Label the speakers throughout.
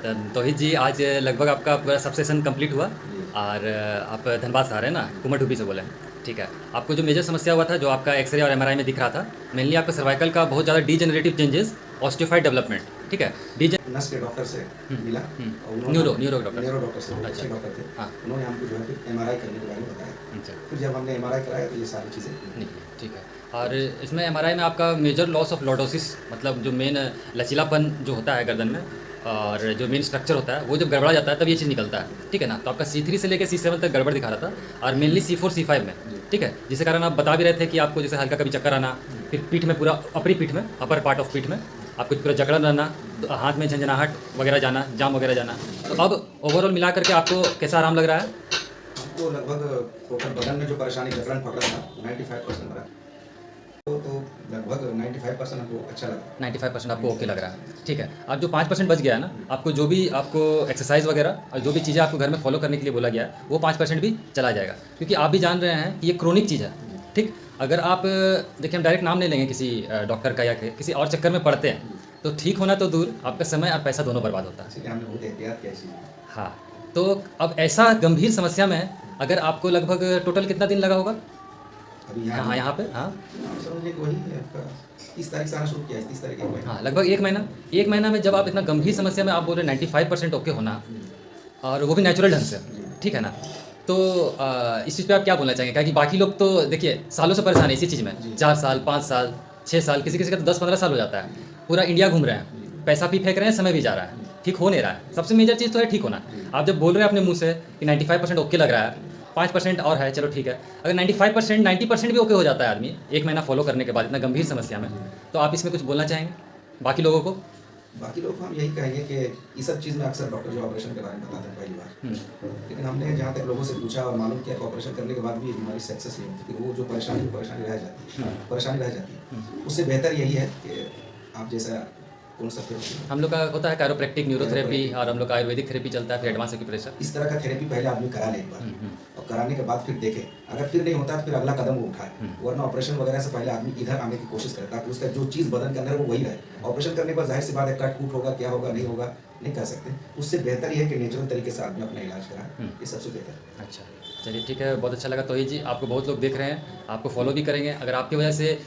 Speaker 1: तौहीद जी, आज लगभग आपका पूरा सब सेशन कंप्लीट हुआ
Speaker 2: जी।
Speaker 1: और आप धनबाद से आ रहे हैं ना, कुमारटूबी से बोले हैं। ठीक है। आपको जो मेजर समस्या हुआ था, जो आपका एक्सरे और एमआरआई में दिख रहा था, मेनली आपका सर्वाइकल का बहुत ज़्यादा डीजेनरेटिव चेंजेस, ऑस्टियोफाइड डेवलपमेंट। ठीक है।
Speaker 2: नस के डॉक्टर से मिला और उन्होंने
Speaker 1: न्यूरो डॉक्टर।
Speaker 2: न्यूरो डॉक्टर से, बहुत
Speaker 1: अच्छा।
Speaker 2: अच्छे डॉक्टर थे।
Speaker 1: हाँ।
Speaker 2: उन्होंने हमको जो है फिर एमआरआई करने के बारे में बताया।
Speaker 1: अच्छा।
Speaker 2: फिर जब हमने एमआरआई कराया तो ये सारी चीज़ें
Speaker 1: निकली। ठीक है। और इसमें एमआरआई में आपका मेजर लॉस ऑफ लॉर्डोसिस, मतलब जो मेन लचीलापन जो होता है गर्दन में और जो मेन स्ट्रक्चर होता है, वो जब गड़बड़ा जाता है तब ये चीज़ निकलता है। ठीक है ना। तो आपका C3 से लेकर C7 तक गड़बड़ दिखा रहा था और मेनली C4 C5 में। ठीक है। जिसके कारण आप बता भी रहे थे कि आपको जैसे हल्का कभी चक्कर आना, फिर पीठ में पूरा अपरी पीठ में, अपर पार्ट ऑफ पीठ में आपको पूरा जकड़न रहना, हाथ में झंझनाहट वगैरह जाना, जाम वगैरह जाना। तो अब ओवरऑल मिला करके आपको कैसा आराम लग रहा है?
Speaker 2: हमको लगभग टोटल बदन में जो परेशानी जकड़न पकड़ था 95% रहा। तो लगभग 95% हमको अच्छा लगा।
Speaker 1: 95% आपको ओके लग रहा है। ठीक है। अब जो 5% बच गया है ना, आपको जो भी आपको एक्सरसाइज वगैरह और जो भी चीज़ें आपको घर में फॉलो करने के लिए बोला गया है, वो 5% भी चला जाएगा, क्योंकि आप भी जान रहे हैं कि ये क्रोनिक चीज़ है। ठीक। अगर आप देखिए, हम डायरेक्ट नाम नहीं लेंगे किसी डॉक्टर का या किसी और चक्कर में पड़ते हैं, तो ठीक होना तो दूर, आपका समय और पैसा दोनों बर्बाद होता है।
Speaker 2: इसलिए हमने बहुत एहतियात किया इसी।
Speaker 1: हाँ। तो अब ऐसा गंभीर समस्या में अगर आपको लगभग टोटल कितना दिन लगा होगा
Speaker 2: अभी
Speaker 1: यहाँ पे? हाँ।
Speaker 2: आप समझ कि वही है आपका 30 तारीख से आना शुरू किया है, 30 तारीख एक महीना।
Speaker 1: हाँ, लगभग 1 महीना में जब आप इतना गंभीर समस्या में आप बोल रहे हैं 95% ओके होना, और वो भी नेचुरल ढंग से। ठीक है ना। तो इस चीज़ पे आप क्या बोलना चाहेंगे? क्या कि बाकी लोग तो देखिए सालों से परेशान है इसी चीज़ में, 4 साल 5 साल 6 साल, किसी किसी का तो 10-15 साल हो जाता है, पूरा इंडिया घूम रहे हैं, पैसा भी फेंक रहे हैं, समय भी जा रहा है, ठीक हो नहीं रहा है। सबसे मेजर चीज़ तो है ठीक होना। आप जब बोल रहे हैं अपने मुँह से कि 95% ओके लग रहा है, 5% और है, चलो ठीक है। अगर 95% 90% भी ओके हो जाता है आदमी 1 महीना फॉलो करने के बाद इतना गंभीर समस्या में, तो आप इसमें कुछ बोलना चाहेंगे बाकी लोगों को?
Speaker 2: बाकी लोग को हम यही कहेंगे कि ये सब चीज़ में अक्सर डॉक्टर जो ऑपरेशन के बारे में बताते हैं पहली बार, लेकिन हमने जहाँ तक लोगों से पूछा और मालूम किया कि ऑपरेशन करने के बाद भी बीमारी सक्सेस नहीं होती, कि वो जो परेशानी रह जाती है, उससे बेहतर यही है कि आप जैसा कौन सा थेरेपी
Speaker 1: हम लोग का होता है कायरोप्रैक्टिक न्यूरोथेरेपी, और हम लोग का आयुर्वेदिक थेरेपी चलता है, फिर एडवांस एक्यूप्रेशर।
Speaker 2: इस तरह का थेरेपी पहले आदमी करा ले एक बार, और कराने के बाद फिर देखे, अगर फिर नहीं होता तो फिर अगला कदम वो उठाए। वरना ऑपरेशन वगैरह से पहले आदमी इधर आने की कोशिश करे ताकि उसका जो चीज़ बदन के अंदर वो वही रहे। ऑपरेशन करने पर जाहिर सी बात है कट कूट होगा, क्या होगा नहीं होगा नहीं कह सकते। उससे बेहतर ये है कि नेचुरल तरीके से आदमी अपना इलाज कराए, ये सबसे बेहतर है।
Speaker 1: अच्छा, चलिए ठीक है, बहुत अच्छा लगा तौहीद जी। आपको बहुत लोग देख रहे हैं, आपको फॉलो भी करेंगे। अगर आपकी वजह से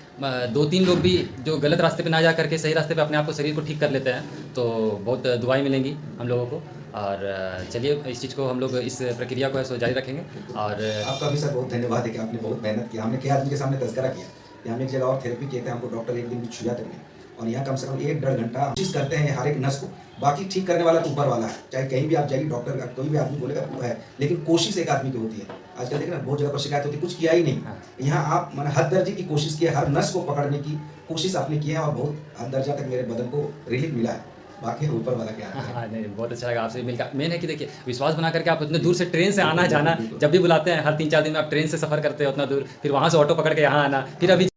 Speaker 1: 2-3 लोग भी जो गलत रास्ते पे ना जा करके सही रास्ते पे अपने आप को, शरीर को ठीक कर लेते हैं, तो बहुत दुआएं मिलेंगी हम लोगों को। और चलिए इस चीज़ को हम लोग इस प्रक्रिया को है सो जारी रखेंगे। और
Speaker 2: आपका भी सर बहुत धन्यवाद है कि आपने बहुत मेहनत की। हमने कई आदमी के सामने तज़किरा किया कि हम एक जगह और थेरेपी किए थे, हमको डॉक्टर एक दिन भी छुआ तक नहीं, और यहाँ कम से कम 1-1.5 घंटा कोशिश करते हैं हर एक नस को। बाकी ठीक करने वाला तो ऊपर वाला है, चाहे कहीं भी आप जाइए डॉक्टर का कोई भी आदमी बोलेगा वो है, लेकिन कोशिश एक आदमी की होती है। आजकल देखिए ना बहुत जगह पर शिकायत होती है, कुछ किया ही नहीं। यहाँ आप मैंने हद दर्जे की कोशिश की है, हर नस को पकड़ने की कोशिश आपने की है, और बहुत हद दर्जा तक मेरे बदन को रिलीफ मिला है। बाकी ऊपर वाला क्या है।
Speaker 1: हाँ, नहीं, बहुत अच्छा लगा आपसे मिलकर। मेन है कि देखिए विश्वास बना करके आप उतने दूर से ट्रेन से आना जाना, जब भी बुलाते हैं हर 3-4 दिन में आप ट्रेन से सफ़र करते हो उतना दूर, फिर वहाँ से ऑटो पकड़ के यहाँ आना, फिर अभी